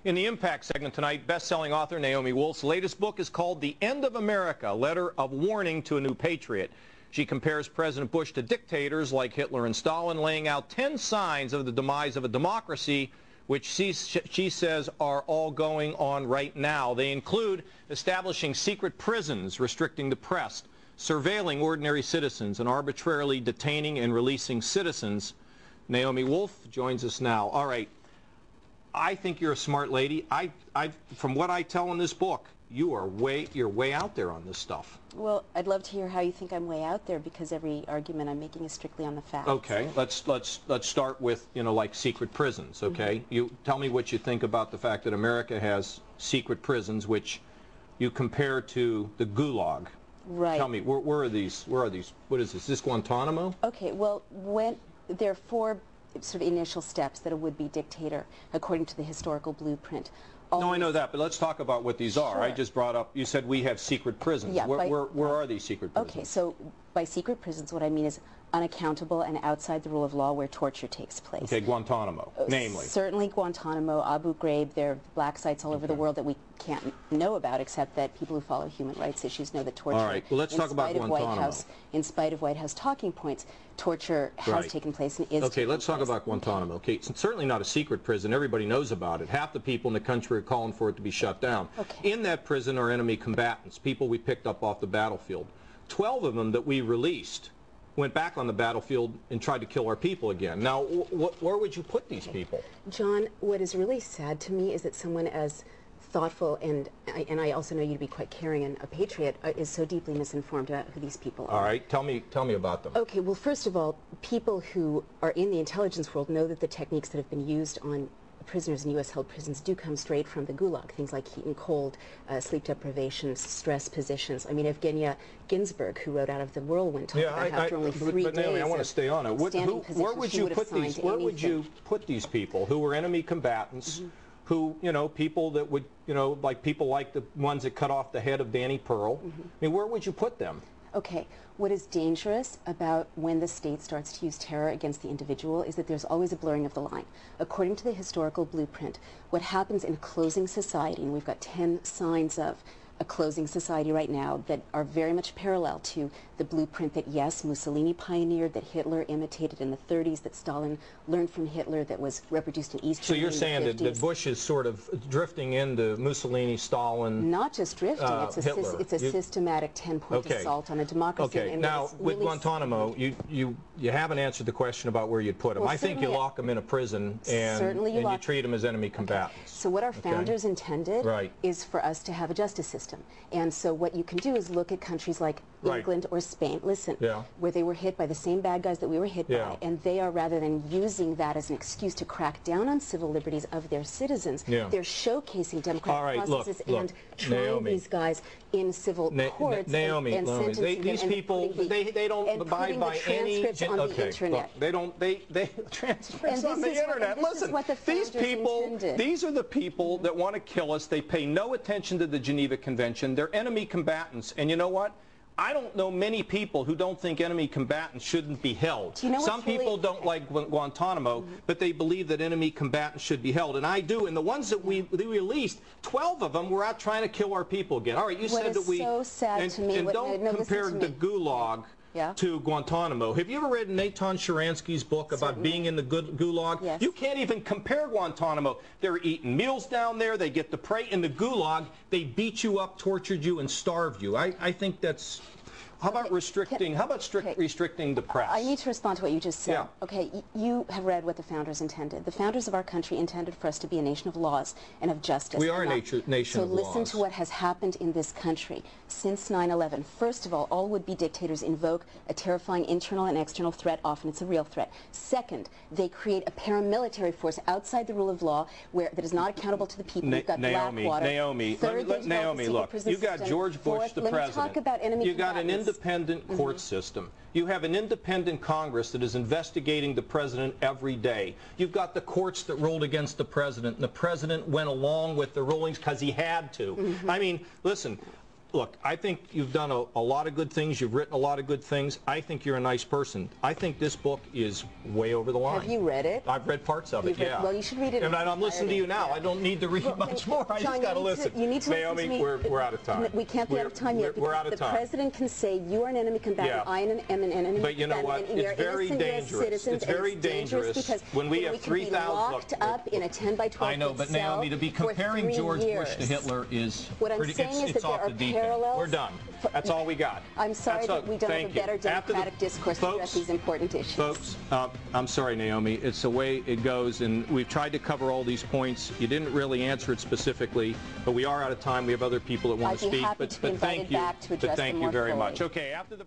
In the Impact segment tonight, best-selling author Naomi Wolf's latest book is called The End of America, A Letter of Warning to a New Patriot. She compares President Bush to dictators like Hitler and Stalin, laying out 10 signs of the demise of a democracy, which she says are all going on right now. They include establishing secret prisons, restricting the press, surveilling ordinary citizens, and arbitrarily detaining and releasing citizens. Naomi Wolf joins us now. All right. I think you're a smart lady. From what I tell in this book, you're way out there on this stuff. Well, I'd love to hear how you think I'm way out there, because every argument I'm making is strictly on the facts. Okay, let's start with, like secret prisons. Okay, You tell me what you think about the fact that America has secret prisons, which you compare to the Gulag. Right. Tell me, where are these? What is this? Is this Guantanamo? Okay. Well, there are four sort of initial steps that a would-be dictator, according to the historical blueprint. No, I know that, but let's talk about what these are. Sure. I just brought up, you said we have secret prisons. Yeah, where are these secret prisons? Okay, so by secret prisons, what I mean is unaccountable and outside the rule of law where torture takes place. Okay, Guantanamo, namely. Certainly Guantanamo, Abu Ghraib, there are black sites all over the world that we can't know about, except that people who follow human rights issues know that torture, all right, well, let's talk about Guantanamo. In spite of White House talking points, torture has taken place and is Okay, let's talk about Guantanamo. Okay, it's certainly not a secret prison. Everybody knows about it. Half the people in the country are calling for it to be shut down. Okay. In that prison are enemy combatants, people we picked up off the battlefield. 12 of them that we released went back on the battlefield and tried to kill our people again. Now, where would you put these people? John, what is really sad to me is that someone as thoughtful, and I also know you to be quite caring and a patriot, is so deeply misinformed about who these people are. All right, tell me about them. Okay, well, first of all, people who are in the intelligence world know that the techniques that have been used on prisoners in U.S.-held prisons do come straight from the Gulag, things like heat and cold, sleep deprivation, stress positions. I mean, Evgenia Ginsburg, who wrote Out of the Whirlwind, talked about how after only 3 days Naomi, I want to stay on it. Where would you put these people who were enemy combatants, who, people that would, like people like the ones that cut off the head of Danny Pearl? I mean, where would you put them? Okay, what is dangerous about when the state starts to use terror against the individual is that there's always a blurring of the line. According to the historical blueprint, what happens in a closing society, and we've got 10 signs of a closing society right now that are very much parallel to the blueprint that, yes, Mussolini pioneered, that Hitler imitated in the 30s, that Stalin learned from Hitler, that was reproduced in East Germany. So you're saying that Bush is sort of drifting into Mussolini, Stalin, not just drifting, it's a systematic 10-point assault on a democracy. Okay, now with really Guantanamo, you haven't answered the question about where you'd put them. Well, I think you lock them in a prison and you treat them as enemy combatants. So what our founders intended is for us to have a justice system. And so what you can do is look at countries like England or Spain, listen, where they were hit by the same bad guys that we were hit by, and they are, rather than using that as an excuse to crack down on civil liberties of their citizens, they're showcasing democratic processes and trying these guys in civil courts and sentencing these them people, they don't abide by any transcripts on the internet. Look, they transcripts on the internet. Listen, these people, these are the people that want to kill us. They pay no attention to the Geneva Convention. They're enemy combatants. And you know what? I don't know many people who don't think enemy combatants shouldn't be held. Some people don't like Guantanamo, but they believe that enemy combatants should be held. And I do. And the ones that we released, 12 of them were out trying to kill our people again. All right, you said that we... so sad to me. And don't compare the Gulag to Guantanamo. Have you ever read Natan Sharansky's book about being in the Gulag? Yes. You can't even compare Guantanamo. They're eating meals down there. They get to pray. In the Gulag, they beat you up, tortured you, and starved you. I think that's... How about restricting? How about restricting the press? I need to respond to what you just said. Yeah. Okay, you have read what the founders intended. The founders of our country intended for us to be a nation of laws and of justice. We are a nation of laws. So listen to what has happened in this country since 9/11. First of all would-be dictators invoke a terrifying internal and external threat. Often it's a real threat. Second, they create a paramilitary force outside the rule of law that is not accountable to the people. You've got Blackwater. Naomi, look, you got George Bush, the president. Let me talk about enemy you got an independent court system. You have an independent Congress that is investigating the president every day. You've got the courts that ruled against the president, and the president went along with the rulings because he had to. I mean, listen, look, I think you've done a lot of good things. You've written a lot of good things. I think you're a nice person. I think this book is way over the line. Have you read it? I've read parts of it, yeah. Well, you should read it. And I'm listening to you now. Yeah. I don't need to read much more. I just got to listen. You need to Naomi, listen to me. we're out of time. We can't be out of time yet. We're out of time. The president can say, you are an enemy combatant, Yeah. I am an enemy combatant. But you know what? It's very dangerous. It's very dangerous because when we have 3,000 locked up in a 10 by 12 I know, but Naomi, to be comparing George Bush to Hitler is what I'm pretty, saying is it's that off there the are deep end. parallels. We're done. That's all we got. I'm sorry that we don't have a better democratic discourse to address these important issues. Folks, I'm sorry, Naomi. It's the way it goes, and we've tried to cover all these points. You didn't really answer it specifically, but we are out of time. We have other people that want to speak. I'd be happy to be invited back to address them more fully. Thank you very much. Okay, after the